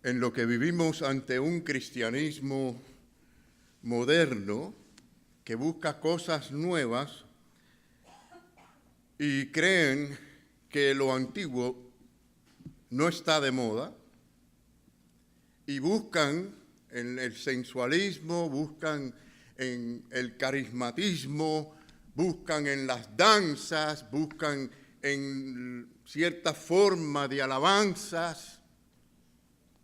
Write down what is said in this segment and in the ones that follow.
en lo que vivimos ante un cristianismo moderno que busca cosas nuevas y creen que lo antiguo no está de moda y buscan en el sensualismo, buscan en el carismatismo, buscan en las danzas, buscan en cierta forma de alabanzas,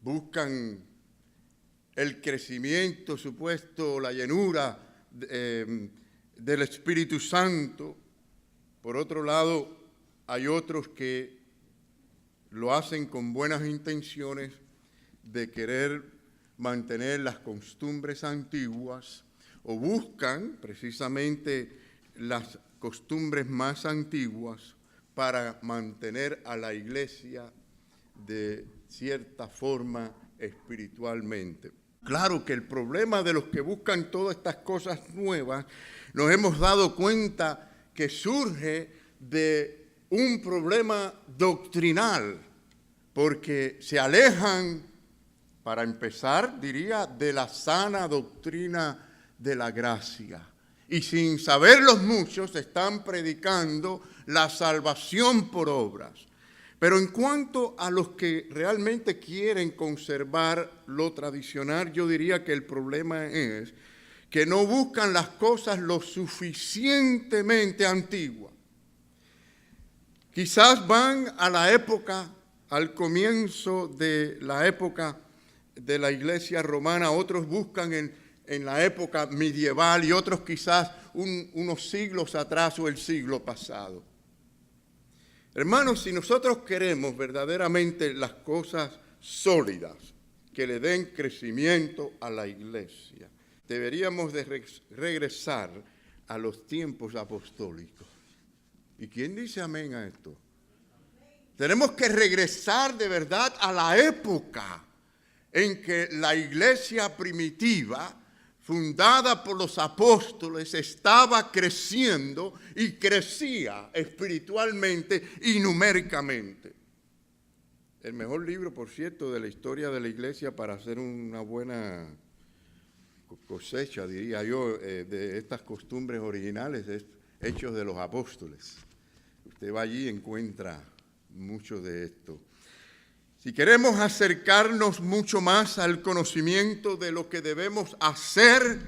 buscan el crecimiento supuesto, la llenura del Espíritu Santo. Por otro lado, hay otros que lo hacen con buenas intenciones de querer mantener las costumbres antiguas o buscan precisamente las costumbres más antiguas para mantener a la iglesia de cierta forma espiritualmente. Claro que el problema de los que buscan todas estas cosas nuevas, nos hemos dado cuenta que surge de un problema doctrinal, porque se alejan, para empezar, diría, de la sana doctrina de la gracia. Y sin saberlos muchos están predicando la salvación por obras. Pero en cuanto a los que realmente quieren conservar lo tradicional, yo diría que el problema es que no buscan las cosas lo suficientemente antiguas. Quizás van a la época, al comienzo de la época de la iglesia romana, otros buscan en la época medieval y otros quizás unos siglos atrás o el siglo pasado. Hermanos, si nosotros queremos verdaderamente las cosas sólidas que le den crecimiento a la iglesia, deberíamos de regresar a los tiempos apostólicos. ¿Y quién dice amén a esto? Tenemos que regresar de verdad a la época en que la iglesia primitiva, fundada por los apóstoles, estaba creciendo y crecía espiritualmente y numéricamente. El mejor libro, por cierto, de la historia de la iglesia para hacer una buena cosecha, diría yo, de estas costumbres originales es Hechos de los Apóstoles. Usted va allí y encuentra mucho de esto. Si queremos acercarnos mucho más al conocimiento de lo que debemos hacer,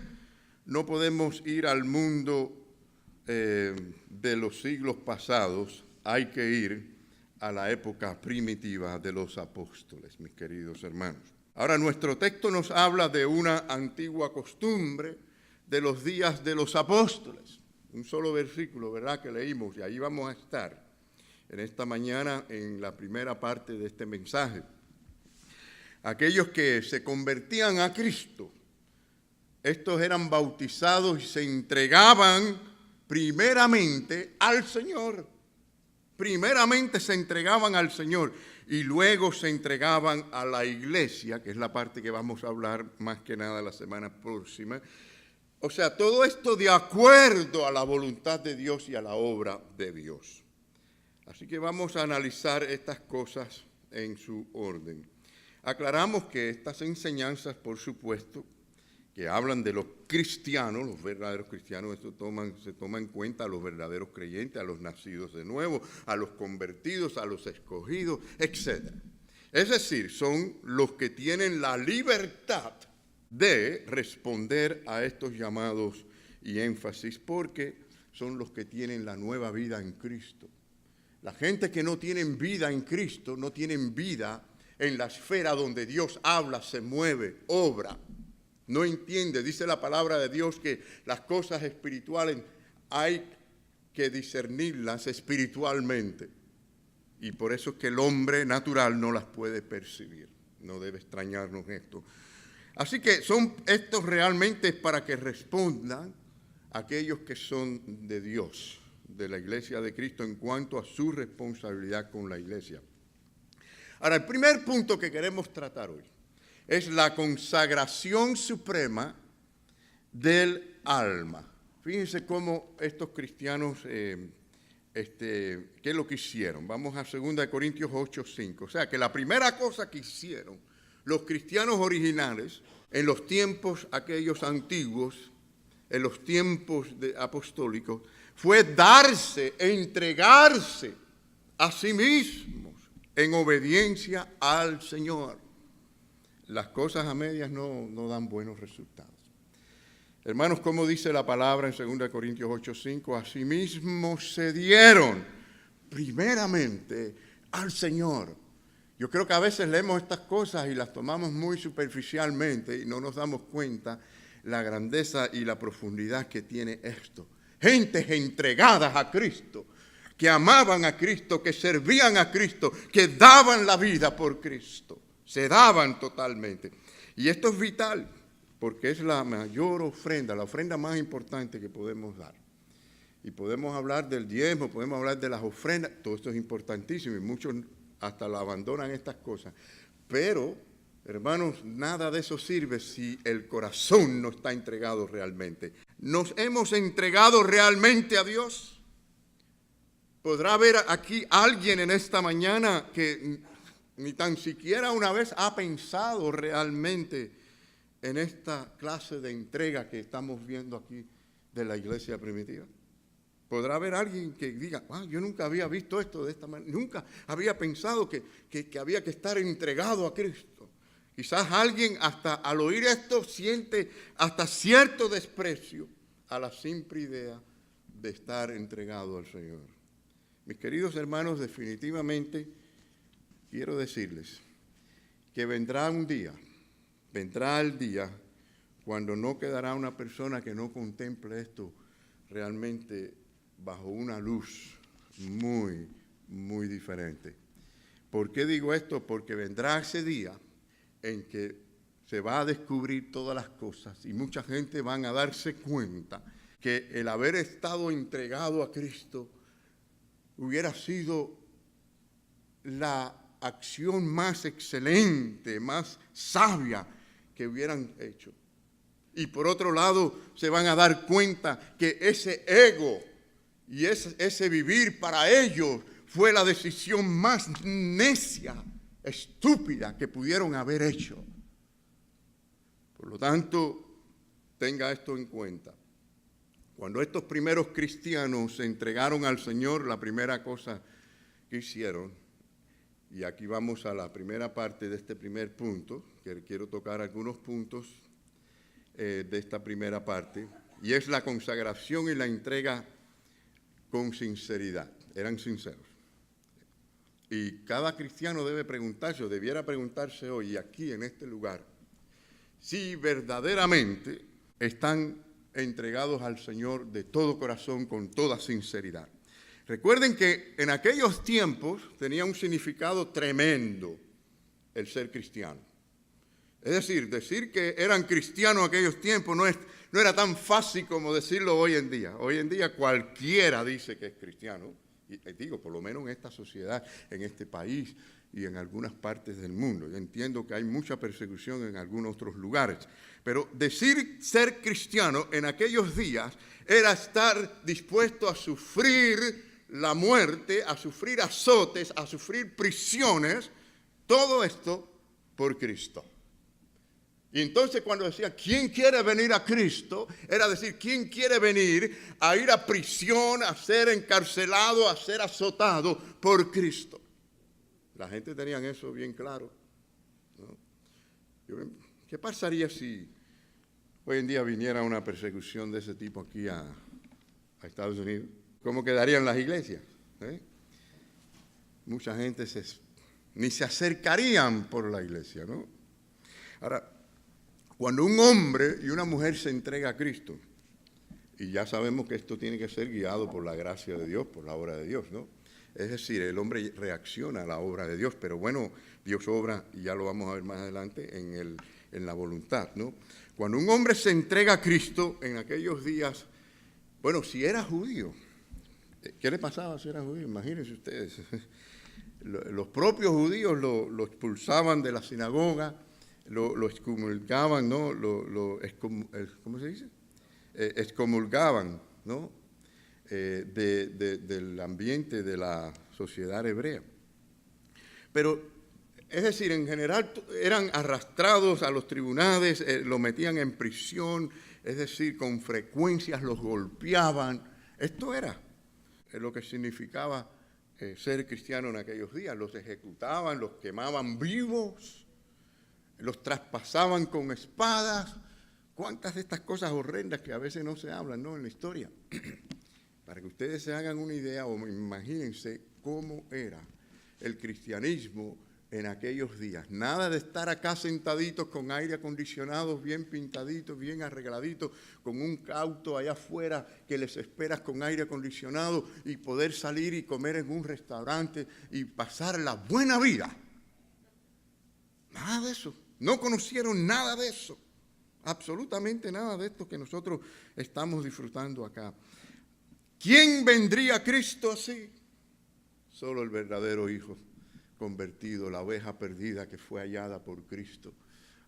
no podemos ir al mundo de los siglos pasados, hay que ir a la época primitiva de los apóstoles, mis queridos hermanos. Ahora, nuestro texto nos habla de una antigua costumbre de los días de los apóstoles. Un solo versículo, ¿verdad?, que leímos, y ahí vamos a estar en esta mañana en la primera parte de este mensaje. Aquellos que se convertían a Cristo, estos eran bautizados y se entregaban primeramente al Señor. Primeramente se entregaban al Señor y luego se entregaban a la iglesia, que es la parte que vamos a hablar más que nada la semana próxima. O sea, todo esto de acuerdo a la voluntad de Dios y a la obra de Dios. Así que vamos a analizar estas cosas en su orden. Aclaramos que estas enseñanzas, por supuesto, que hablan de los cristianos, los verdaderos cristianos, esto se toma en cuenta a los verdaderos creyentes, a los nacidos de nuevo, a los convertidos, a los escogidos, etc. Es decir, son los que tienen la libertad de responder a estos llamados y énfasis, porque son los que tienen la nueva vida en Cristo. La gente que no tienen vida en Cristo, no tienen vida en la esfera donde Dios habla, se mueve, obra. No entiende, dice la palabra de Dios que las cosas espirituales hay que discernirlas espiritualmente. Y por eso es que el hombre natural no las puede percibir. No debe extrañarnos esto. Así que son estos realmente para que respondan aquellos que son de Dios, de la iglesia de Cristo, en cuanto a su responsabilidad con la iglesia. Ahora, el primer punto que queremos tratar hoy es la consagración suprema del alma. Fíjense cómo estos cristianos, ¿qué es lo que hicieron? Vamos a 2 Corintios 8:5. O sea, que la primera cosa que hicieron los cristianos originales, en los tiempos aquellos antiguos, en los tiempos apostólicos, fue darse, entregarse a sí mismos en obediencia al Señor. Las cosas a medias no dan buenos resultados. Hermanos, como dice la palabra en 2 Corintios 8:5, asimismo se dieron primeramente al Señor. Yo creo que a veces leemos estas cosas y las tomamos muy superficialmente y no nos damos cuenta la grandeza y la profundidad que tiene esto. Gentes entregadas a Cristo, que amaban a Cristo, que servían a Cristo, que daban la vida por Cristo. Se daban totalmente. Y esto es vital, porque es la mayor ofrenda, la ofrenda más importante que podemos dar. Y podemos hablar del diezmo, podemos hablar de las ofrendas, todo esto es importantísimo y muchos hasta lo abandonan estas cosas. Pero, hermanos, nada de eso sirve si el corazón no está entregado realmente. ¿Nos hemos entregado realmente a Dios? ¿Podrá haber aquí alguien en esta mañana que ni tan siquiera una vez ha pensado realmente en esta clase de entrega que estamos viendo aquí de la iglesia primitiva? ¿Podrá haber alguien que diga, yo nunca había visto esto de esta manera, nunca había pensado que había que estar entregado a Cristo? Quizás alguien hasta al oír esto siente hasta cierto desprecio a la simple idea de estar entregado al Señor. Mis queridos hermanos, definitivamente quiero decirles que vendrá el día cuando no quedará una persona que no contemple esto realmente bajo una luz muy, muy diferente. ¿Por qué digo esto? Porque vendrá ese día en que se va a descubrir todas las cosas y mucha gente van a darse cuenta que el haber estado entregado a Cristo hubiera sido la acción más excelente, más sabia que hubieran hecho. Y por otro lado, se van a dar cuenta que ese ego y ese vivir para ellos fue la decisión más necia, estúpida que pudieron haber hecho. Por lo tanto, tenga esto en cuenta. Cuando estos primeros cristianos se entregaron al Señor, la primera cosa que hicieron, y aquí vamos a la primera parte de este primer punto, que quiero tocar algunos puntos de esta primera parte, y es la consagración y la entrega con sinceridad. Eran sinceros. Y cada cristiano debe preguntarse, o debiera preguntarse hoy, aquí en este lugar, si verdaderamente están entregados al Señor de todo corazón, con toda sinceridad. Recuerden que en aquellos tiempos tenía un significado tremendo el ser cristiano. Es decir que eran cristianos en aquellos tiempos no era tan fácil como decirlo hoy en día. Hoy en día cualquiera dice que es cristiano. Y digo, por lo menos en esta sociedad, en este país y en algunas partes del mundo. Yo entiendo que hay mucha persecución en algunos otros lugares. Pero decir ser cristiano en aquellos días era estar dispuesto a sufrir la muerte, a sufrir azotes, a sufrir prisiones, todo esto por Cristo. Y entonces cuando decía, ¿quién quiere venir a Cristo? Era decir, ¿quién quiere venir a ir a prisión, a ser encarcelado, a ser azotado por Cristo? La gente tenía eso bien claro, ¿no? ¿Qué pasaría si hoy en día viniera una persecución de ese tipo aquí a Estados Unidos? ¿Cómo quedarían las iglesias? Mucha gente ni se acercarían por la iglesia, ¿no? Ahora, cuando un hombre y una mujer se entrega a Cristo, y ya sabemos que esto tiene que ser guiado por la gracia de Dios, por la obra de Dios, ¿no? Es decir, el hombre reacciona a la obra de Dios, pero bueno, Dios obra, y ya lo vamos a ver más adelante, en la voluntad, ¿no? Cuando un hombre se entrega a Cristo en aquellos días, bueno, si era judío, ¿qué le pasaba si era judío? Imagínense ustedes. Los propios judíos lo expulsaban de la sinagoga, lo excomulgaban, ¿no? ¿Cómo se dice? Excomulgaban, ¿no? Del ambiente de la sociedad hebrea. Pero Es decir, en general eran arrastrados a los tribunales, los metían en prisión, es decir, con frecuencias los golpeaban. Esto era lo que significaba ser cristiano en aquellos días. Los ejecutaban, los quemaban vivos, los traspasaban con espadas. ¿Cuántas de estas cosas horrendas que a veces no se hablan, ¿no?, en la historia? Para que ustedes se hagan una idea o imagínense cómo era el cristianismo en aquellos días. Nada de estar acá sentaditos con aire acondicionado, bien pintaditos, bien arregladitos, con un auto allá afuera que les esperas con aire acondicionado y poder salir y comer en un restaurante y pasar la buena vida. Nada de eso. No conocieron nada de eso. Absolutamente nada de esto que nosotros estamos disfrutando acá. ¿Quién vendría a Cristo así? Solo el verdadero Hijo convertido, la oveja perdida que fue hallada por Cristo,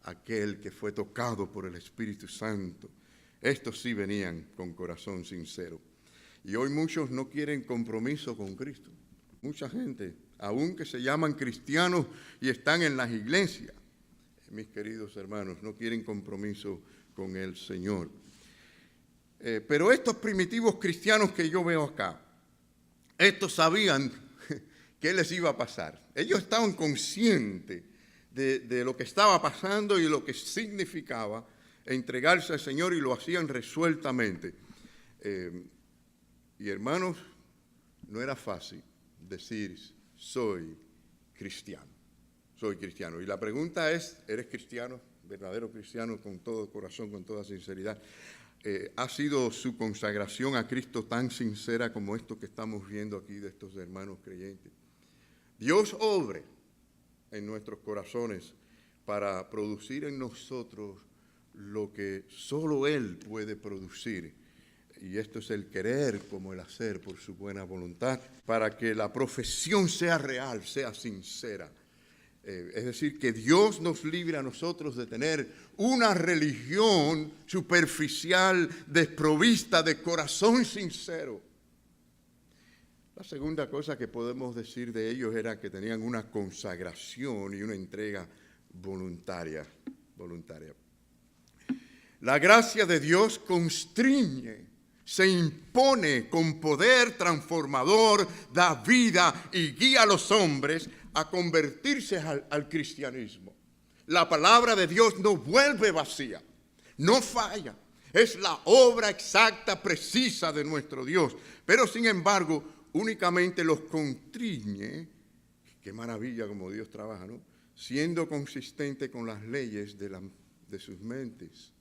aquel que fue tocado por el Espíritu Santo. Estos sí venían con corazón sincero. Y hoy muchos no quieren compromiso con Cristo. Mucha gente, aun que se llaman cristianos y están en las iglesias, mis queridos hermanos, no quieren compromiso con el Señor. Pero estos primitivos cristianos que yo veo acá, estos sabían qué les iba a pasar. Ellos estaban conscientes de lo que estaba pasando y lo que significaba entregarse al Señor, y lo hacían resueltamente. Y hermanos, no era fácil decir, soy cristiano. Soy cristiano. Y la pregunta es, ¿eres cristiano? ¿Verdadero cristiano con todo corazón, con toda sinceridad? ¿Ha sido su consagración a Cristo tan sincera como esto que estamos viendo aquí de estos hermanos creyentes? Dios obre en nuestros corazones para producir en nosotros lo que solo Él puede producir. Y esto es el querer como el hacer por su buena voluntad, para que la profesión sea real, sea sincera. Es decir, que Dios nos libre a nosotros de tener una religión superficial, desprovista de corazón sincero. La segunda cosa que podemos decir de ellos era que tenían una consagración y una entrega voluntaria. La gracia de Dios constriñe, se impone con poder transformador, da vida y guía a los hombres a convertirse al cristianismo. La palabra de Dios no vuelve vacía, no falla. Es la obra exacta, precisa de nuestro Dios. Pero sin embargo, únicamente los constriñe. Qué maravilla como Dios trabaja, ¿no? Siendo consistente con las leyes de sus mentes.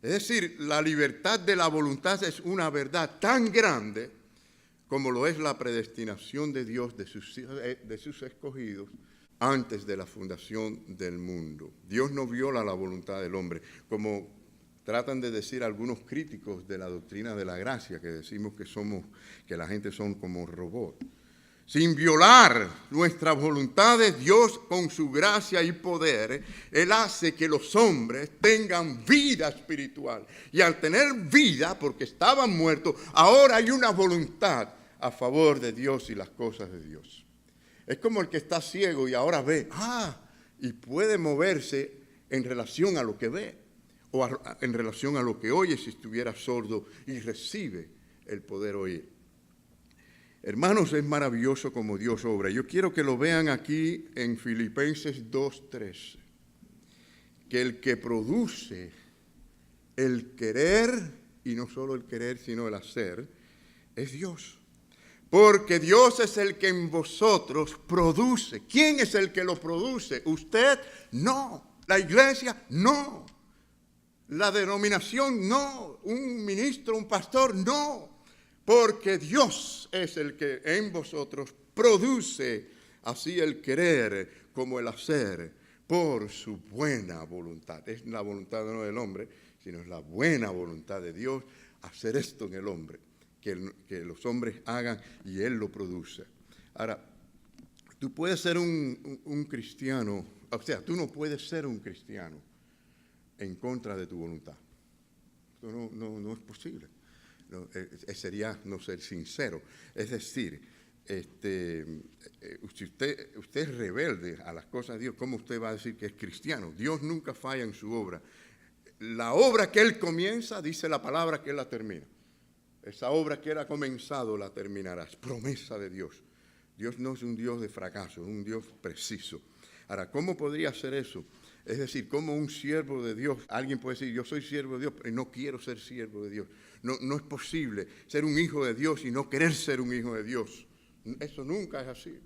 Es decir, la libertad de la voluntad es una verdad tan grande como lo es la predestinación de Dios de sus escogidos antes de la fundación del mundo. Dios no viola la voluntad del hombre, como tratan de decir algunos críticos de la doctrina de la gracia, que decimos que la gente son como robots. Sin violar nuestras voluntades, Dios con su gracia y poder, Él hace que los hombres tengan vida espiritual. Y al tener vida, porque estaban muertos, ahora hay una voluntad a favor de Dios y las cosas de Dios. Es como el que está ciego y ahora ve, y puede moverse en relación a lo que ve, o en relación a lo que oye si estuviera sordo, y recibe el poder oír. Hermanos, es maravilloso como Dios obra. Yo quiero que lo vean aquí en Filipenses 2:13, que el que produce el querer, y no solo el querer, sino el hacer, es Dios. Porque Dios es el que en vosotros produce. ¿Quién es el que lo produce? ¿Usted? No. ¿La iglesia? No. ¿La denominación? No. ¿Un ministro, un pastor? No. Porque Dios es el que en vosotros produce así el querer como el hacer por su buena voluntad. Es la voluntad no del hombre, sino es la buena voluntad de Dios hacer esto en el hombre, que los hombres hagan y Él lo produce. Ahora, tú puedes ser un cristiano, o sea, tú no puedes ser un cristiano en contra de tu voluntad. Esto no es posible. No, sería no ser sincero. Es decir, si usted es rebelde a las cosas de Dios, ¿cómo usted va a decir que es cristiano? Dios nunca falla en su obra. La obra que Él comienza, dice la palabra que Él la termina. Esa obra que Él ha comenzado la terminará. Es promesa de Dios. Dios no es un Dios de fracaso, es un Dios preciso. Ahora, ¿cómo podría ser eso? Es decir, como un siervo de Dios, alguien puede decir, yo soy siervo de Dios, pero no quiero ser siervo de Dios. No es posible ser un hijo de Dios y no querer ser un hijo de Dios. Eso nunca es así.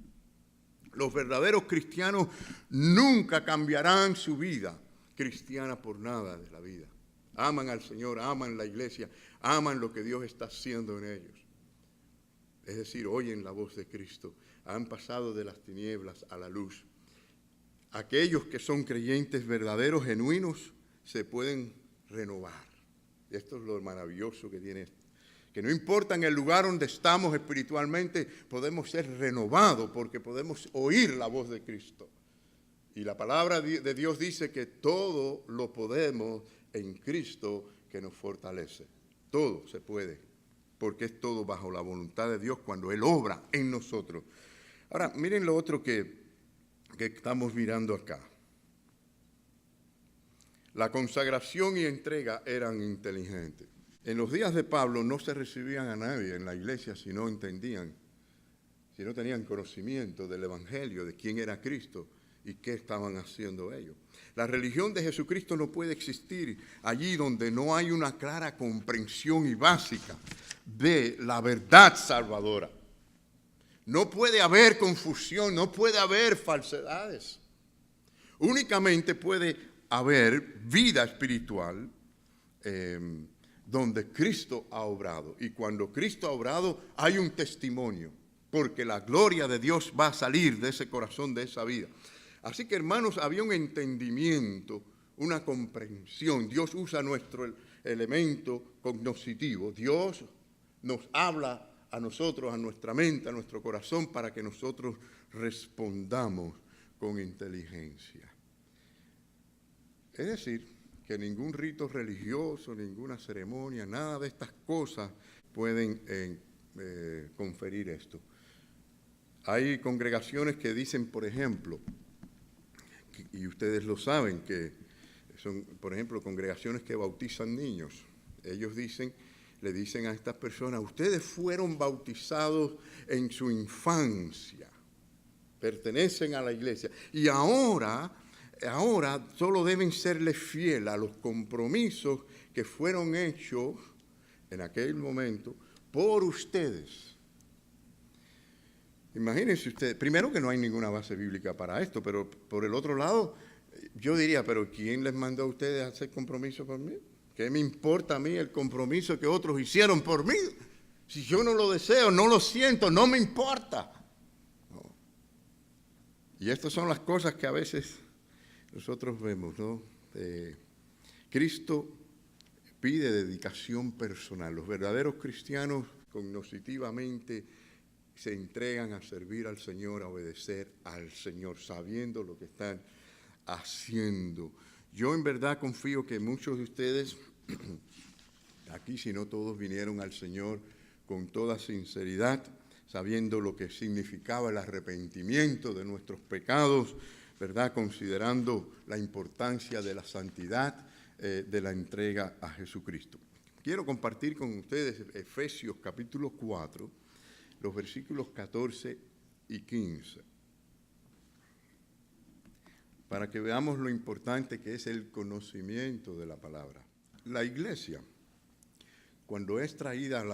Los verdaderos cristianos nunca cambiarán su vida cristiana por nada de la vida. Aman al Señor, aman la iglesia, aman lo que Dios está haciendo en ellos. Es decir, oyen la voz de Cristo, han pasado de las tinieblas a la luz. Aquellos que son creyentes verdaderos, genuinos, se pueden renovar. Esto es lo maravilloso que tiene esto. Que no importa en el lugar donde estamos espiritualmente, podemos ser renovados porque podemos oír la voz de Cristo. Y la palabra de Dios dice que todo lo podemos en Cristo que nos fortalece. Todo se puede, porque es todo bajo la voluntad de Dios cuando Él obra en nosotros. Ahora, miren lo otro que estamos mirando acá. La consagración y entrega eran inteligentes. En los días de Pablo no se recibían a nadie en la iglesia si no entendían, si no tenían conocimiento del Evangelio, de quién era Cristo y qué estaban haciendo ellos. La religión de Jesucristo no puede existir allí donde no hay una clara comprensión y básica de la verdad salvadora. No puede haber confusión, no puede haber falsedades. Únicamente puede haber vida espiritual donde Cristo ha obrado. Y cuando Cristo ha obrado, hay un testimonio, porque la gloria de Dios va a salir de ese corazón, de esa vida. Así que, hermanos, había un entendimiento, una comprensión. Dios usa nuestro elemento cognoscitivo. Dios nos habla a nosotros, a nuestra mente, a nuestro corazón, para que nosotros respondamos con inteligencia. Es decir, que ningún rito religioso, ninguna ceremonia, nada de estas cosas pueden conferir esto. Hay congregaciones que dicen, por ejemplo, y ustedes lo saben, que son, por ejemplo, congregaciones que bautizan niños. Ellos le dicen a estas personas, ustedes fueron bautizados en su infancia, pertenecen a la iglesia, y ahora solo deben serle fieles a los compromisos que fueron hechos en aquel momento por ustedes. Imagínense ustedes, primero que no hay ninguna base bíblica para esto, pero por el otro lado, yo diría, pero ¿quién les mandó a ustedes a hacer compromiso por mí? ¿Qué me importa a mí el compromiso que otros hicieron por mí? Si yo no lo deseo, no lo siento, no me importa. No. Y estas son las cosas que a veces nosotros vemos, ¿no? Cristo pide dedicación personal. Los verdaderos cristianos cognitivamente se entregan a servir al Señor, a obedecer al Señor, sabiendo lo que están haciendo. Yo en verdad confío que muchos de ustedes, aquí si no todos, vinieron al Señor con toda sinceridad, sabiendo lo que significaba el arrepentimiento de nuestros pecados, ¿verdad? Considerando la importancia de la santidad, de la entrega a Jesucristo. Quiero compartir con ustedes Efesios capítulo 4, los versículos 14 y 15, para que veamos lo importante que es el conocimiento de la palabra. La iglesia, cuando es traída,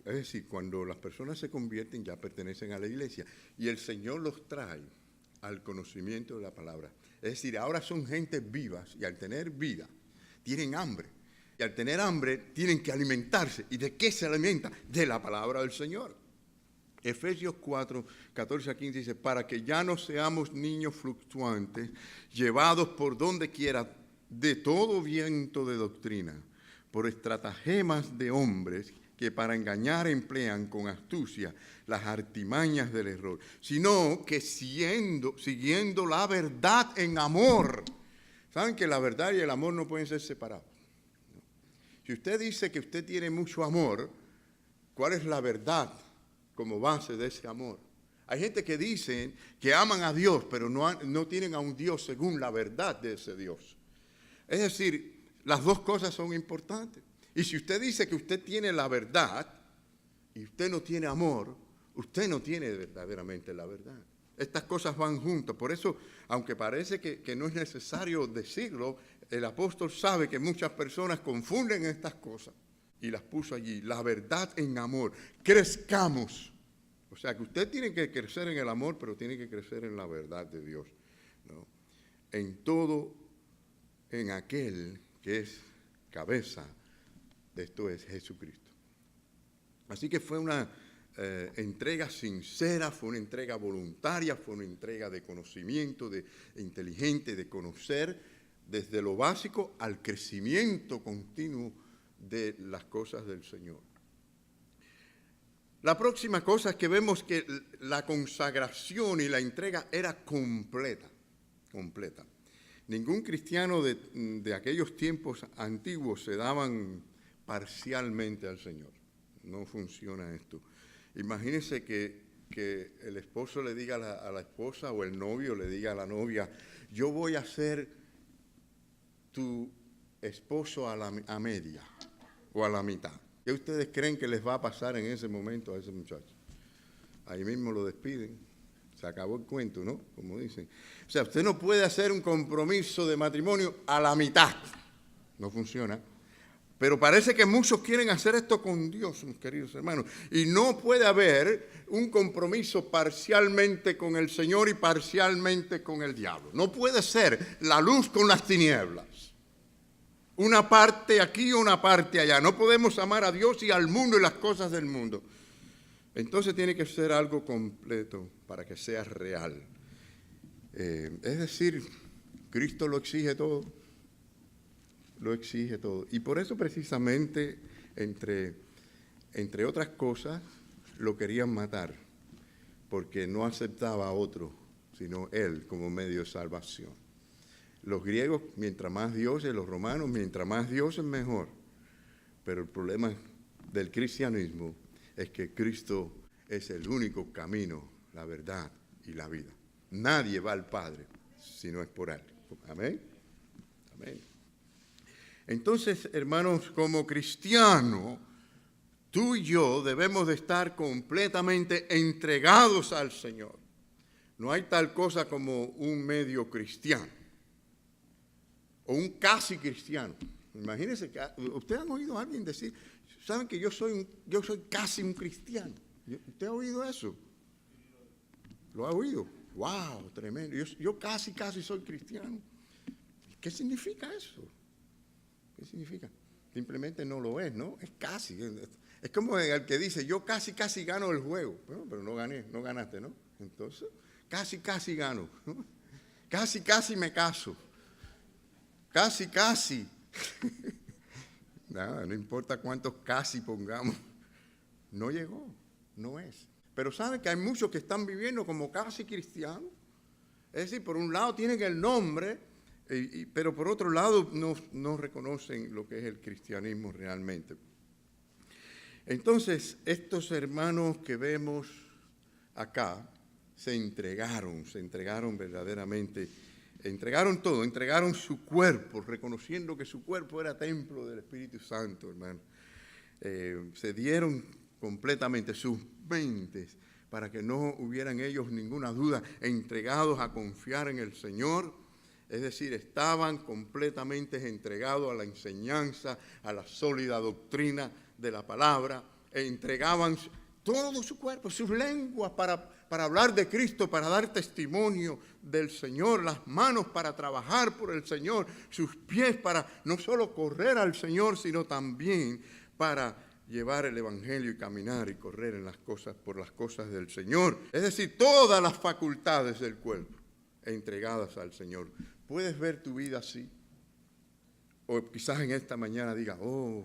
es decir, cuando las personas se convierten, ya pertenecen a la iglesia, y el Señor los trae al conocimiento de la palabra. Es decir, ahora son gentes vivas, y al tener vida, tienen hambre. Y al tener hambre, tienen que alimentarse. ¿Y de qué se alimenta? De la palabra del Señor. Efesios 4, 14 a 15 dice, para que ya no seamos niños fluctuantes, llevados por donde quiera de todo viento de doctrina, por estratagemas de hombres que para engañar emplean con astucia las artimañas del error, sino que siguiendo la verdad en amor. ¿Saben que la verdad y el amor no pueden ser separados? Si usted dice que usted tiene mucho amor, ¿cuál es la verdad como base de ese amor. Hay gente que dicen que aman a Dios, pero no tienen a un Dios según la verdad de ese Dios. Es decir, las dos cosas son importantes. Y si usted dice que usted tiene la verdad y usted no tiene amor, usted no tiene verdaderamente la verdad. Estas cosas van juntas. Por eso, aunque parece que no es necesario decirlo, el apóstol sabe que muchas personas confunden estas cosas y las puso allí. La verdad en amor. Crezcamos. O sea que usted tiene que crecer en el amor, pero tiene que crecer en la verdad de Dios, ¿no? En todo, en aquel que es cabeza de esto es Jesucristo. Así que fue una entrega sincera, fue una entrega voluntaria, fue una entrega de conocimiento, de inteligente, de conocer desde lo básico al crecimiento continuo de las cosas del Señor. La próxima cosa es que vemos que la consagración y la entrega era completa, completa. Ningún cristiano de aquellos tiempos antiguos se daban parcialmente al Señor. No funciona esto. Imagínense que el esposo le diga a la esposa o el novio le diga a la novia, yo voy a ser tu esposo a media o a la mitad. ¿Qué ustedes creen que les va a pasar en ese momento a ese muchacho? Ahí mismo lo despiden. Se acabó el cuento, ¿no? Como dicen. O sea, usted no puede hacer un compromiso de matrimonio a la mitad. No funciona. Pero parece que muchos quieren hacer esto con Dios, mis queridos hermanos. Y no puede haber un compromiso parcialmente con el Señor y parcialmente con el diablo. No puede ser la luz con las tinieblas. Una parte aquí y una parte allá. No podemos amar a Dios y al mundo y las cosas del mundo. Entonces tiene que ser algo completo para que sea real. Es decir, Cristo lo exige todo. Lo exige todo. Y por eso precisamente, entre otras cosas, lo querían matar, porque no aceptaba a otro, sino él como medio de salvación. Los griegos, mientras más dioses, los romanos, mientras más dioses, mejor. Pero el problema del cristianismo es que Cristo es el único camino, la verdad y la vida. Nadie va al Padre si no es por él. Amén. Amén. Entonces, hermanos, como cristianos, tú y yo debemos de estar completamente entregados al Señor. No hay tal cosa como un medio cristiano o un casi cristiano. Imagínense, ¿ustedes han oído a alguien decir, saben que yo soy casi un cristiano? ¿Usted ha oído eso? ¿Lo ha oído? ¡Wow! Tremendo. Yo casi soy cristiano. ¿Qué significa eso? ¿Qué significa? Simplemente no lo es, ¿no? Es casi. Es como el que dice, yo casi gano el juego. Bueno, pero no ganaste, ¿no? Entonces, casi gano, ¿no? Casi me caso. Casi. Nada, no importa cuántos casi pongamos. No llegó, no es. Pero saben que hay muchos que están viviendo como casi cristianos. Es decir, por un lado tienen el nombre, pero por otro lado no reconocen lo que es el cristianismo realmente. Entonces, estos hermanos que vemos acá se entregaron verdaderamente, entregaron todo, entregaron su cuerpo, reconociendo que su cuerpo era templo del Espíritu Santo, hermano. Se dieron completamente sus mentes para que no hubieran ellos ninguna duda, entregados a confiar en el Señor. Es decir, estaban completamente entregados a la enseñanza, a la sólida doctrina de la palabra, e entregaban todo su cuerpo, sus lenguas para hablar de Cristo, para dar testimonio del Señor, las manos para trabajar por el Señor, sus pies para no solo correr al Señor, sino también para llevar el Evangelio y caminar y correr por las cosas del Señor. Es decir, todas las facultades del cuerpo entregadas al Señor. ¿Puedes ver tu vida así? O quizás en esta mañana diga,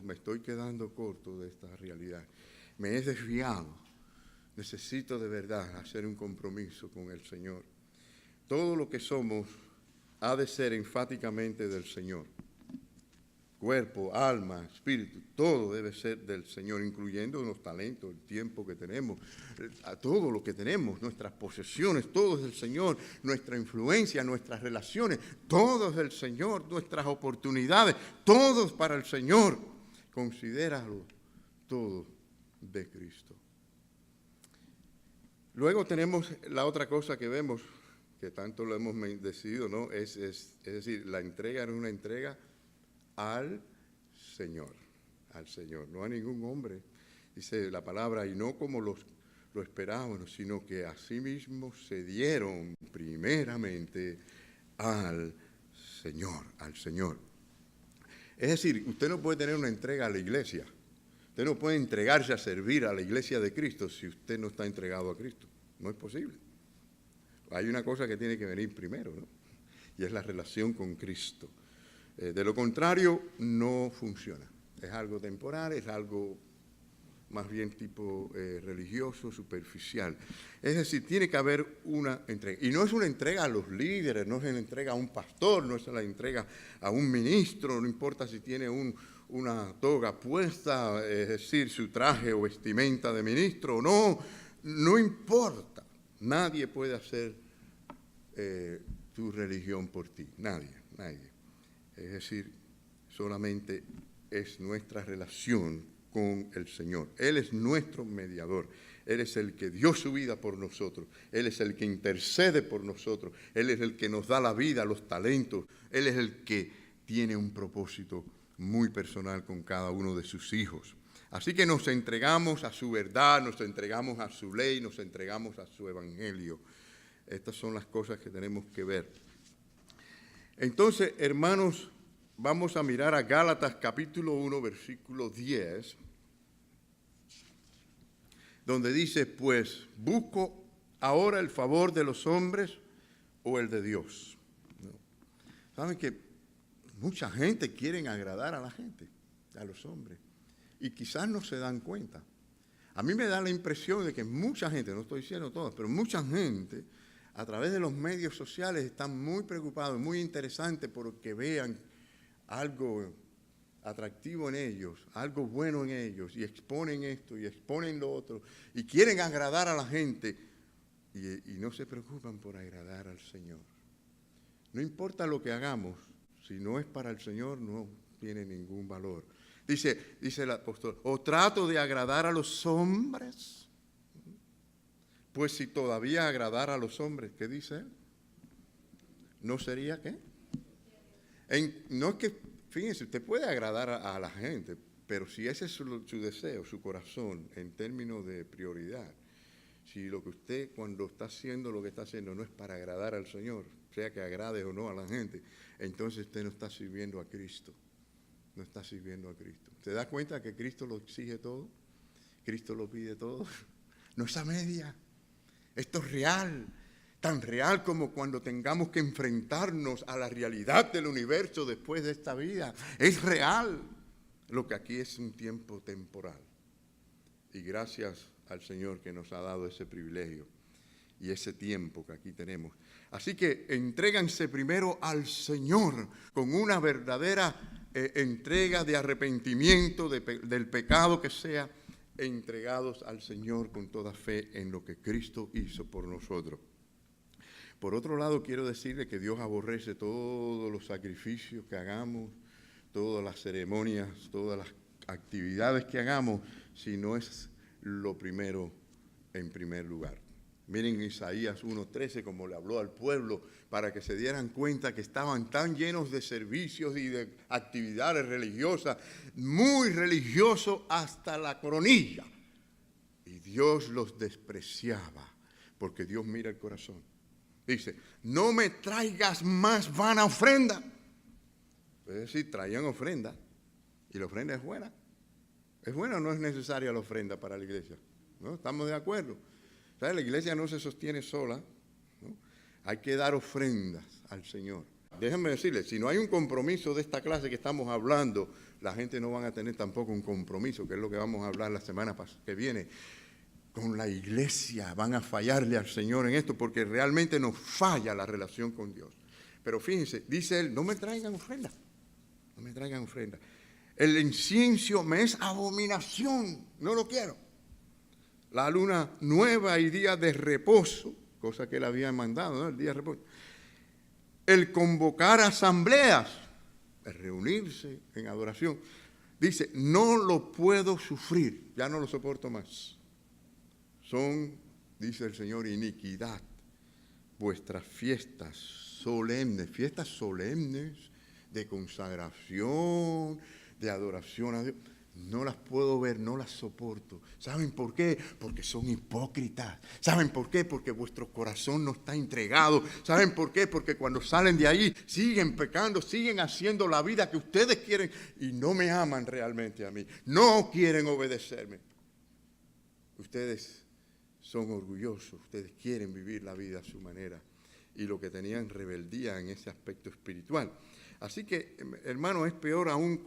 me estoy quedando corto de esta realidad. Me he desviado. Necesito de verdad hacer un compromiso con el Señor. Todo lo que somos ha de ser enfáticamente del Señor. cuerpo, alma, espíritu, todo debe ser del Señor, incluyendo los talentos, el tiempo que tenemos, todo lo que tenemos, nuestras posesiones, todo es del Señor, nuestra influencia, nuestras relaciones, todo es del Señor, nuestras oportunidades, todo es para el Señor. Considéralo todo de Cristo. Luego tenemos la otra cosa que vemos, que tanto lo hemos decidido, ¿no? Es decir, la entrega no es una entrega al Señor, no a ningún hombre. Dice la palabra, y no como lo esperábamos, sino que asimismo se dieron primeramente al Señor. Es decir, usted no puede tener una entrega a la iglesia. Usted no puede entregarse a servir a la iglesia de Cristo si usted no está entregado a Cristo. No es posible. Hay una cosa que tiene que venir primero, ¿no? Y es la relación con Cristo. De lo contrario, no funciona. Es algo temporal, es algo más bien tipo religioso, superficial. Es decir, tiene que haber una entrega. Y no es una entrega a los líderes, no es una entrega a un pastor, no es la entrega a un ministro, no importa si tiene una toga puesta, es decir, su traje o vestimenta de ministro o no importa. Nadie puede hacer tu religión por ti, nadie. Es decir, solamente es nuestra relación con el Señor. Él es nuestro mediador. Él es el que dio su vida por nosotros. Él es el que intercede por nosotros. Él es el que nos da la vida, los talentos. Él es el que tiene un propósito muy personal con cada uno de sus hijos. Así que nos entregamos a su verdad, nos entregamos a su ley, nos entregamos a su evangelio. Estas son las cosas que tenemos que ver. Entonces, hermanos, vamos a mirar a Gálatas capítulo 1, versículo 10, donde dice, pues, ¿busco ahora el favor de los hombres o el de Dios? ¿No? ¿Saben que mucha gente quiere agradar a la gente, a los hombres? Y quizás no se dan cuenta. A mí me da la impresión de que mucha gente, no estoy diciendo todos, pero mucha gente a través de los medios sociales están muy preocupados, muy interesantes porque vean algo atractivo en ellos, algo bueno en ellos, y exponen esto y exponen lo otro, y quieren agradar a la gente, y no se preocupan por agradar al Señor. No importa lo que hagamos, si no es para el Señor, no tiene ningún valor. Dice el apóstol, ¿o trato de agradar a los hombres? Pues si todavía agradara a los hombres, ¿qué dice él? ¿No sería qué? No es que, fíjense, usted puede agradar a la gente, pero si ese es su deseo, su corazón, en términos de prioridad, si lo que usted cuando está haciendo lo que está haciendo no es para agradar al Señor, sea que agrade o no a la gente, entonces usted no está sirviendo a Cristo. No está sirviendo a Cristo. ¿Se da cuenta que Cristo lo exige todo? Cristo lo pide todo. No es a media. Esto es real. Tan real como cuando tengamos que enfrentarnos a la realidad del universo después de esta vida. Es real. Lo que aquí es un tiempo temporal. Y gracias al Señor que nos ha dado ese privilegio y ese tiempo que aquí tenemos. Así que entréganse primero al Señor con una verdadera entrega de arrepentimiento del pecado que sea, entregados al Señor con toda fe en lo que Cristo hizo por nosotros. Por otro lado, quiero decirle que Dios aborrece todos los sacrificios que hagamos, todas las ceremonias, todas las actividades que hagamos, si no es lo primero en primer lugar. Miren Isaías 1:13, como le habló al pueblo, para que se dieran cuenta que estaban tan llenos de servicios y de actividades religiosas, muy religiosos hasta la coronilla. Y Dios los despreciaba, porque Dios mira el corazón. Dice, no me traigas más vana ofrenda. Es decir, traían ofrenda, y la ofrenda es buena. ¿Es buena o no es necesaria la ofrenda para la iglesia? ¿No? ¿Estamos de acuerdo? ¿Sabe? La iglesia no se sostiene sola, ¿no? Hay que dar ofrendas al Señor. Déjenme decirles, si no hay un compromiso de esta clase que estamos hablando, la gente no van a tener tampoco un compromiso, que es lo que vamos a hablar la semana que viene, con la iglesia. Van a fallarle al Señor en esto, porque realmente nos falla la relación con Dios. Pero fíjense, dice él, no me traigan ofrendas. no me traigan ofrenda. El incienso me es abominación, no lo quiero. La luna nueva y día de reposo, cosa que él había mandado, ¿no? El día de reposo. El convocar asambleas, el reunirse en adoración. Dice, no lo puedo sufrir, ya no lo soporto más. Son, dice el Señor, iniquidad. Vuestras fiestas solemnes de consagración, de adoración a Dios, no las puedo ver, no las soporto. ¿Saben por qué? Porque son hipócritas. ¿Saben por qué? Porque vuestro corazón no está entregado. ¿Saben por qué? Porque cuando salen de ahí siguen pecando, siguen haciendo la vida que ustedes quieren y no me aman realmente a mí. No quieren obedecerme. Ustedes son orgullosos, ustedes quieren vivir la vida a su manera y lo que tenían rebeldía en ese aspecto espiritual. Así que, hermano, es peor aún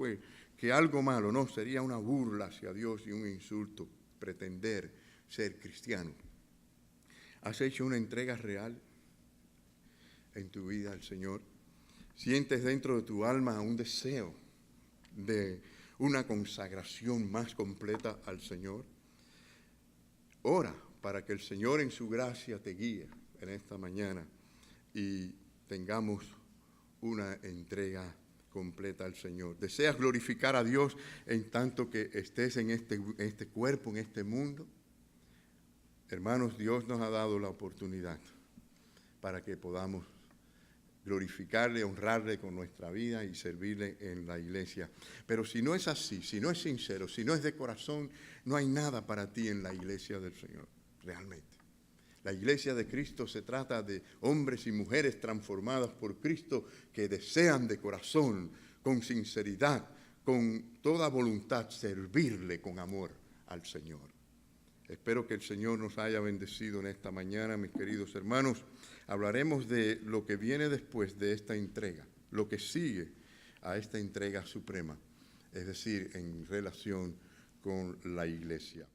que algo malo, ¿no? Sería una burla hacia Dios y un insulto pretender ser cristiano. ¿Has hecho una entrega real en tu vida al Señor? ¿Sientes dentro de tu alma un deseo de una consagración más completa al Señor? Ora para que el Señor en su gracia te guíe en esta mañana y tengamos una entrega completa al Señor. ¿Deseas glorificar a Dios en tanto que estés en este cuerpo, en este mundo? Hermanos, Dios nos ha dado la oportunidad para que podamos glorificarle, honrarle con nuestra vida y servirle en la iglesia. Pero si no es así, si no es sincero, si no es de corazón, no hay nada para ti en la iglesia del Señor, realmente. La iglesia de Cristo se trata de hombres y mujeres transformadas por Cristo que desean de corazón, con sinceridad, con toda voluntad, servirle con amor al Señor. Espero que el Señor nos haya bendecido en esta mañana, mis queridos hermanos. Hablaremos de lo que viene después de esta entrega, lo que sigue a esta entrega suprema, es decir, en relación con la iglesia.